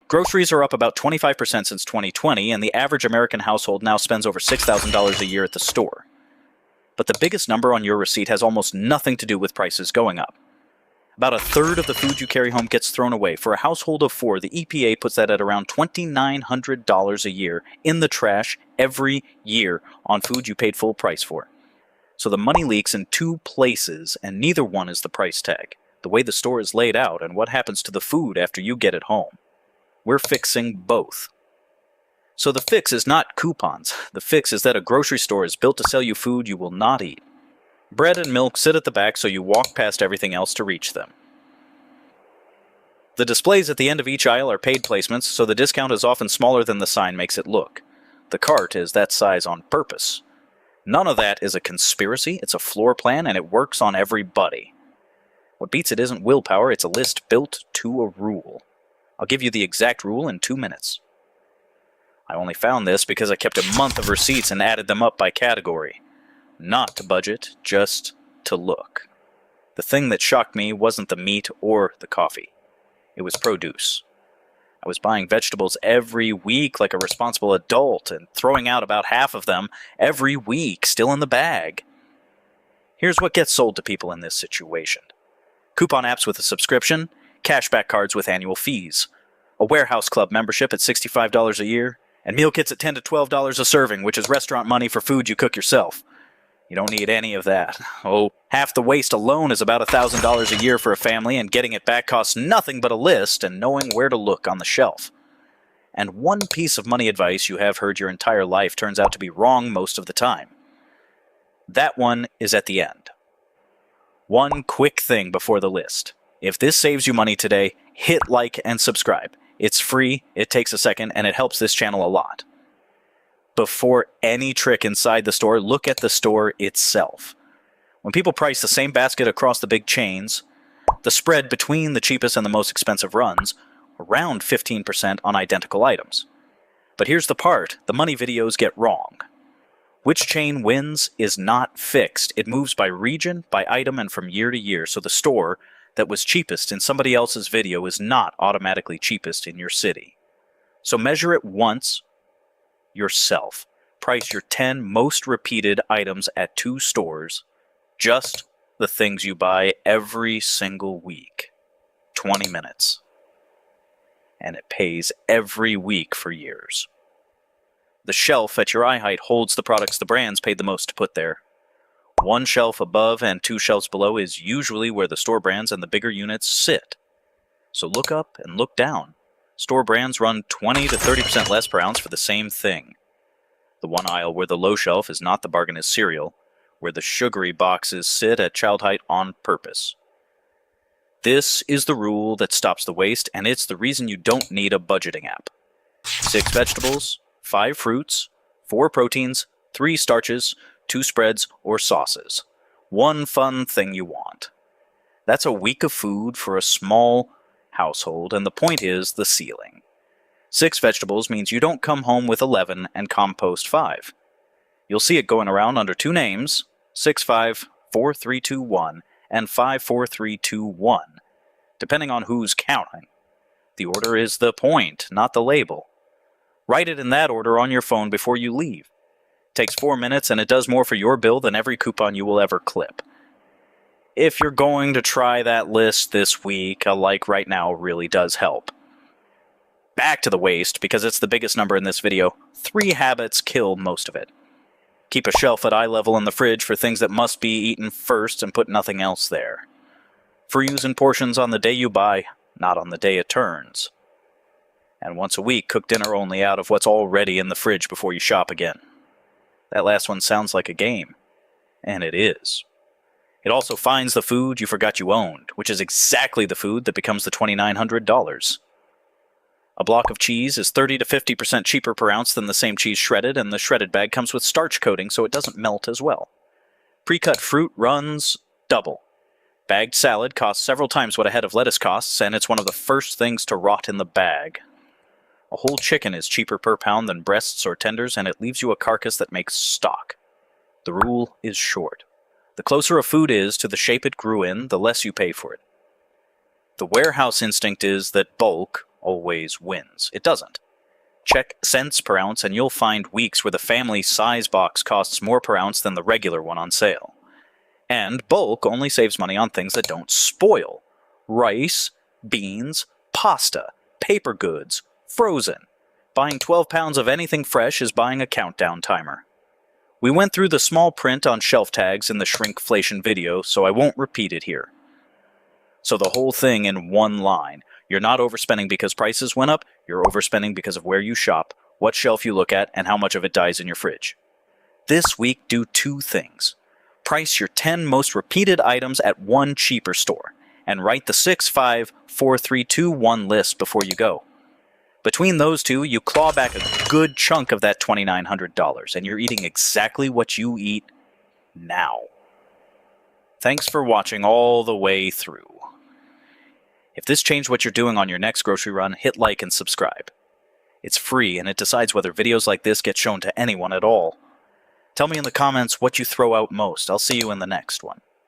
Groceries are up about 25% since 2020, and the average American household now spends over $6,000 a year at the store. But the biggest number on your receipt has almost nothing to do with prices going up. About a third of the food you carry home gets thrown away. For a household of 4, the EPA puts that at around $2,900 a year in the trash every year on food you paid full price for. So the money leaks in 2 places, and neither one is the price tag, the way the store is laid out, and what happens to the food after you get it home. We're fixing both. So the fix is not coupons. The fix is that a grocery store is built to sell you food you will not eat. Bread and milk sit at the back so you walk past everything else to reach them. The displays at the end of each aisle are paid placements, so the discount is often smaller than the sign makes it look. The cart is that size on purpose. None of that is a conspiracy, it's a floor plan, and it works on everybody. What beats it isn't willpower, it's a list built to a rule. I'll give you the exact rule in 2 minutes. I only found this because I kept a month of receipts and added them up by category. Not to budget, just to look. The thing that shocked me wasn't the meat or the coffee. It was produce. I was buying vegetables every week like a responsible adult and throwing out about half of them every week, still in the bag. Here's what gets sold to people in this situation. Coupon apps with a subscription, cashback cards with annual fees, a warehouse club membership at $65 a year, and meal kits at $10 to $12 a serving, which is restaurant money for food you cook yourself. You don't need any of that. Oh, half the waste alone is about $1,000 a year for a family, and getting it back costs nothing but a list and knowing where to look on the shelf. And one piece of money advice you have heard your entire life turns out to be wrong most of the time. That one is at the end. One quick thing before the list. If this saves you money today, hit like and subscribe. It's free, it takes a second, and it helps this channel a lot. Before any trick inside the store, look at the store itself. When people price the same basket across the big chains, the spread between the cheapest and the most expensive runs around 15% on identical items. But here's the part the money videos get wrong. Which chain wins is not fixed. It moves by region, by item, and from year to year, so the store that was cheapest in somebody else's video is not automatically cheapest in your city. So measure it once yourself. Price your 10 most repeated items at 2 stores, just the things you buy every single week. 20 minutes. And it pays every week for years. The shelf at your eye height holds the products the brands paid the most to put there. 1 shelf above and 2 shelves below is usually where the store brands and the bigger units sit. So look up and look down. Store brands run 20 to 30% less per ounce for the same thing. The one aisle where the low shelf is not the bargain is cereal, where the sugary boxes sit at child height on purpose. This is the rule that stops the waste, and it's the reason you don't need a budgeting app. 6 vegetables, 5 fruits, 4 proteins, 3 starches, 2 spreads or sauces. 1 fun thing you want. That's a week of food for a small household, and the point is the ceiling. 6 vegetables means you don't come home with 11 and compost 5. You'll see it going around under 2 names, 6-5-4-3-2-1 and 5-4-3-2-1, depending on who's counting. The order is the point, not the label. Write it in that order on your phone before you leave. It takes 4 minutes, and it does more for your bill than every coupon you will ever clip. If you're going to try that list this week, a like right now really does help. Back to the waste, because it's the biggest number in this video. 3 habits kill most of it. Keep a shelf at eye level in the fridge for things that must be eaten first and put nothing else there. Freeze in portions on the day you buy, not on the day it turns. And once a week, cook dinner only out of what's already in the fridge before you shop again. That last one sounds like a game, and it is. It also finds the food you forgot you owned, which is exactly the food that becomes the $2,900. A block of cheese is 30 to 50% cheaper per ounce than the same cheese shredded, and the shredded bag comes with starch coating so it doesn't melt as well. Pre-cut fruit runs double. Bagged salad costs several times what a head of lettuce costs, and it's one of the first things to rot in the bag. A whole chicken is cheaper per pound than breasts or tenders, and it leaves you a carcass that makes stock. The rule is short. The closer a food is to the shape it grew in, the less you pay for it. The warehouse instinct is that bulk, always wins. It doesn't. Check cents per ounce and you'll find weeks where the family size box costs more per ounce than the regular one on sale. And bulk only saves money on things that don't spoil. Rice, beans, pasta, paper goods, frozen. Buying 12 pounds of anything fresh is buying a countdown timer. We went through the small print on shelf tags in the shrinkflation video, so I won't repeat it here. So the whole thing in one line. You're not overspending because prices went up, you're overspending because of where you shop, what shelf you look at, and how much of it dies in your fridge. This week, do 2 things. Price your 10 most repeated items at one cheaper store, and write the 6, 5, 4, 3, 2, 1 list before you go. Between those 2, you claw back a good chunk of that $2,900, and you're eating exactly what you eat now. Thanks for watching all the way through. If this changed what you're doing on your next grocery run, hit like and subscribe. It's free, and it decides whether videos like this get shown to anyone at all. Tell me in the comments what you throw out most. I'll see you in the next one.